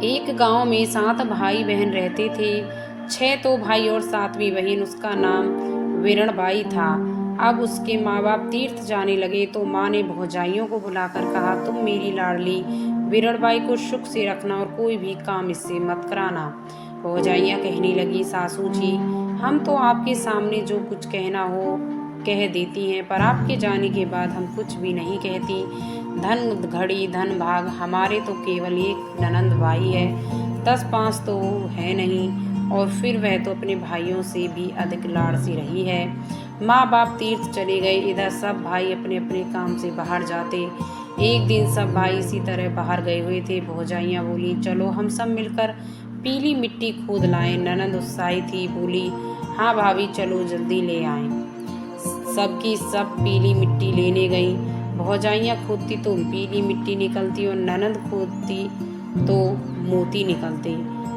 एक गांव में 7 भाई बहन रहते थे। 6 तो भाई और 7वीं बहन, उसका नाम वीरणबाई था। अब उसके माँ बाप तीर्थ जाने लगे तो माँ ने भौजाइयों को बुलाकर कहा, तुम मेरी लाडली वीरणबाई को सुख से रखना और कोई भी काम इससे मत कराना। भौजाइयाँ कहने लगी, सासू जी हम तो आपके सामने जो कुछ कहना हो कह देती हैं, पर आपके जाने के बाद हम कुछ भी नहीं कहती। धन घड़ी धन भाग, हमारे तो केवल एक ननंद भाई है, 10 5 तो है नहीं, और फिर वह तो अपने भाइयों से भी अधिक लाड़ सी रही है। माँ बाप तीर्थ चले गए, इधर सब भाई अपने अपने काम से बाहर जाते। एक दिन सब भाई इसी तरह बाहर गए हुए थे। भौजाइयाँ बोली, चलो हम सब मिलकर पीली मिट्टी खोद लाएं। ननंद उत्साही थी, बोली, हाँ भाभी चलो जल्दी ले आएं। सबकी सब पीली मिट्टी लेने गई। भौजाइयाँ खोदती तो पीली मिट्टी निकलती और ननंद खोदती तो मोती निकलते।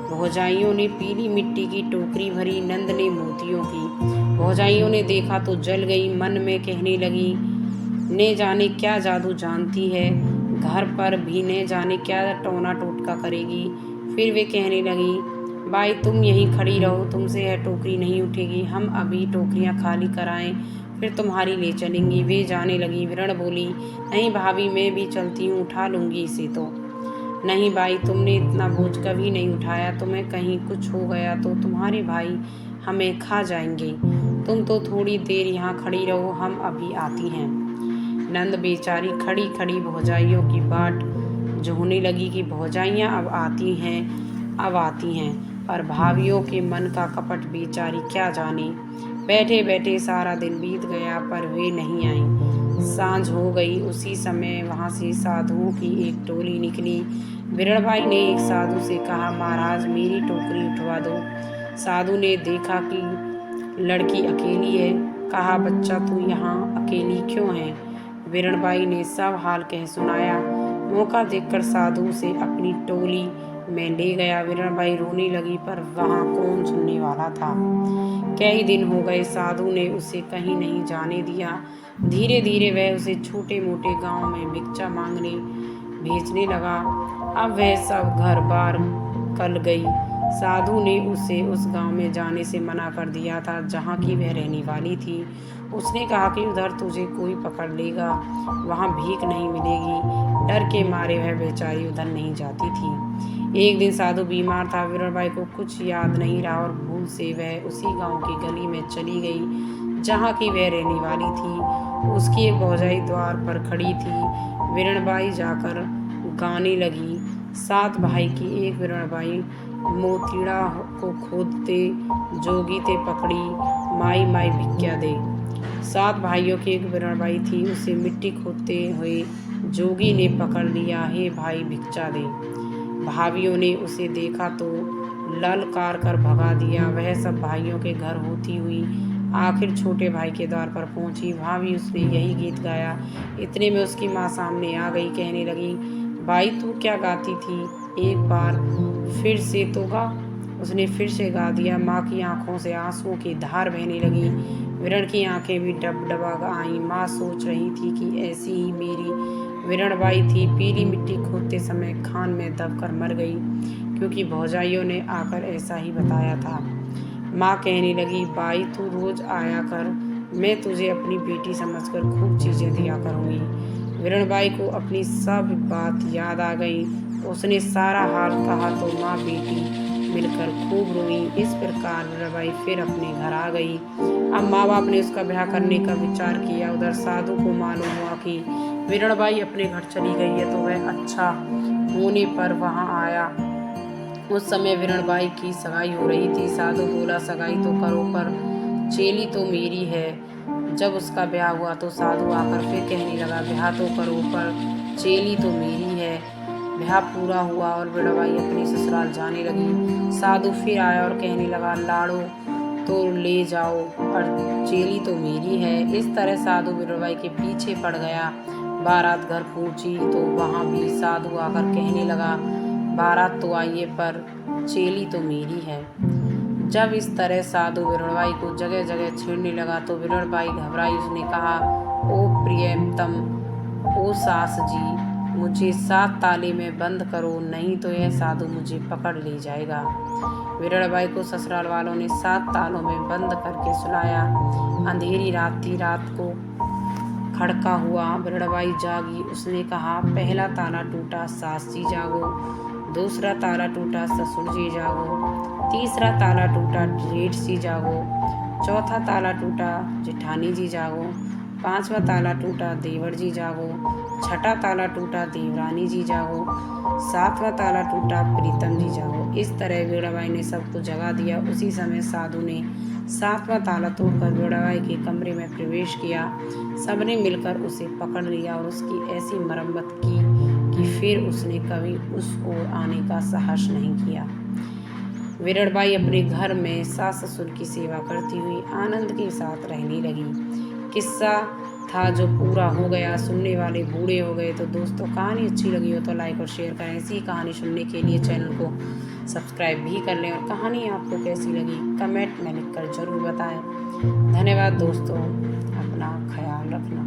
भौजाइयों ने पीली मिट्टी की टोकरी भरी, नंद ने मोतियों की। भौजाइयों ने देखा तो जल गई, मन में कहने लगी, ने जाने क्या जादू जानती है, घर पर भी ने जाने क्या टोना टोटका करेगी। फिर वे कहने लगी, भाई तुम यहीं खड़ी रहो, तुमसे यह टोकरी नहीं उठेगी, हम अभी टोकरियाँ खाली कराएं फिर तुम्हारी ले चलेंगी। वे जाने लगी। विरण बोली, नहीं भाभी मैं भी चलती हूँ, उठा लूँगी इसे तो। नहीं भाई तुमने इतना बोझ कभी नहीं उठाया, तुम्हें कहीं कुछ हो गया तो तुम्हारे भाई हमें खा जाएंगे। तुम तो थोड़ी देर यहाँ खड़ी रहो, हम अभी आती हैं। नंद बेचारी खड़ी खड़ी भौजाइयों की बाट जोहने लगी कि भौजाइयाँ अब आती हैं, पर भाभियों के मन का कपट बेचारी क्या जाने। बैठे बैठे सारा दिन बीत गया पर वे नहीं आई। सांझ हो गई, उसी समय वहाँ से साधुओं की एक टोली निकली। विरणबाई ने एक साधु से कहा, महाराज मेरी टोकरी उठवा दो। साधु ने देखा कि लड़की अकेली है, कहा, बच्चा तू यहाँ अकेली क्यों है। विरणबाई ने सब हाल कह सुनाया। मौका देखकर साधु से अपनी टोली में ले गया। विरणबाई रोने लगी, पर वहाँ कौन सुनने वाला था। कई दिन हो गए, साधु ने उसे कहीं नहीं जाने दिया। धीरे धीरे वह उसे छोटे मोटे गांव में भिक्षा मांगने भेजने लगा। अब वह सब घर बार कल गई। साधु ने उसे उस गांव में जाने से मना कर दिया था जहाँ की वह रहने वाली थी। उसने कहा कि उधर तुझे कोई पकड़ लेगा, वहाँ भीख नहीं मिलेगी। डर के मारे वह बेचारी उधर नहीं जाती थी। एक दिन साधु बीमार था। विरणबाई को कुछ याद नहीं रहा और भूल से वह उसी गांव की गली में चली गई जहाँ की वह रहने वाली थी। उसकी एक भौजाई द्वार पर खड़ी थी। विरणबाई जाकर गाने लगी, 7 भाई की एक विरणबाई, मोतीड़ा को खोदते जोगी ते पकड़ी, माई माई भिक्षा दे। 7 भाइयों की एक विरणबाई थी, उसे मिट्टी खोदते हुए जोगी ने पकड़ लिया, हे भाई भिक्षा दे। भाभियों ने उसे देखा तो ललकार कर भगा दिया। वह सब भाइयों के घर होती हुई आखिर छोटे भाई के द्वार पर पहुंची। वहाँ भी उसने यही गीत गाया। इतने में उसकी माँ सामने आ गई, कहने लगी, भाई तू क्या गाती थी, एक बार फिर से तो गा। उसने फिर से गा दिया। माँ की आंखों से आंसुओं की धार बहने लगी। विरण की आंखें भी डबडबा आईं। माँ सोच रही थी कि ऐसी ही मेरी विरणबाई थी, पीली मिट्टी खोदते समय खान में दबकर मर गई, क्योंकि भौजाइयों ने आकर ऐसा ही बताया था। माँ कहने लगी, बाई तू रोज आया कर, मैं तुझे अपनी बेटी समझकर खूब चीज़ें दिया करूँगी। विरणबाई को अपनी सब बात याद आ गई। उसने सारा हाल कहा तो माँ बेटी मिलकर खूब रोई। इस प्रकार विरणबाई फिर अपने घर आ गई। अब माँ बाप ने उसका ब्याह करने का विचार किया। उधर साधु को मालूम हुआ कि विरणबाई अपने घर चली गई है तो वह अच्छा होने पर वहाँ आया। उस समय विरणबाई की सगाई हो रही थी। साधु बोला, सगाई तो करो पर चेली तो मेरी है। जब उसका ब्याह हुआ तो साधु आकर फिर कहने लगा, ब्याह तो करो पर चेली तो मेरी है। ब्याह पूरा हुआ और विरणबाई अपनी ससुराल जाने लगी। साधु फिर आया और कहने लगा, लाड़ो तो ले जाओ पर चेली तो मेरी है। इस तरह साधु विरणबाई के पीछे पड़ गया। बारात घर पहुंची तो वहाँ भी साधु आकर कहने लगा, बारात तो आइए पर चेली तो मेरी है। जब इस तरह साधु विरणबाई को जगह जगह छेड़ने लगा तो विरणबाई घबराई। उसने कहा, ओ प्रियतम, ओ सास जी, मुझे 7 ताले में बंद करो, नहीं तो यह साधु मुझे पकड़ ले जाएगा। विरड़बाई को ससुराल वालों ने 7 तालों में बंद करके सुलाया। अंधेरी रात थी। रात को खड़का हुआ। विरड़बाई जागी। उसने कहा, पहला ताला टूटा, सास जी जागो। दूसरा ताला टूटा, ससुर जी जागो। तीसरा ताला टूटा, जेठ जी जागो। चौथा ताला टूटा, जेठानी जी जागो। पांचवा ताला टूटा, देवर जी जागो। छठा ताला टूटा, देवरानी जी जागो। सातवां ताला टूटा, प्रीतम जी जागो। इस तरह वीणाबाई ने सबको जगा दिया। उसी समय साधु ने 7वां ताला तोड़कर वीणाबाई के कमरे में प्रवेश किया। सबने मिलकर उसे पकड़ लिया और उसकी ऐसी मरम्मत की कि फिर उसने कभी उस ओर आने का साहस नहीं किया। विरड़बाई अपने घर में सास ससुर की सेवा करती हुई आनंद के साथ रहने लगी। किस्सा था जो पूरा हो गया। सुनने वाले बूढ़े हो गए। तो दोस्तों, कहानी अच्छी लगी हो तो लाइक और शेयर करें। ऐसी कहानी सुनने के लिए चैनल को सब्सक्राइब भी कर लें और कहानी आपको कैसी लगी कमेंट में लिखकर ज़रूर बताएं। धन्यवाद दोस्तों, अपना ख्याल रखना।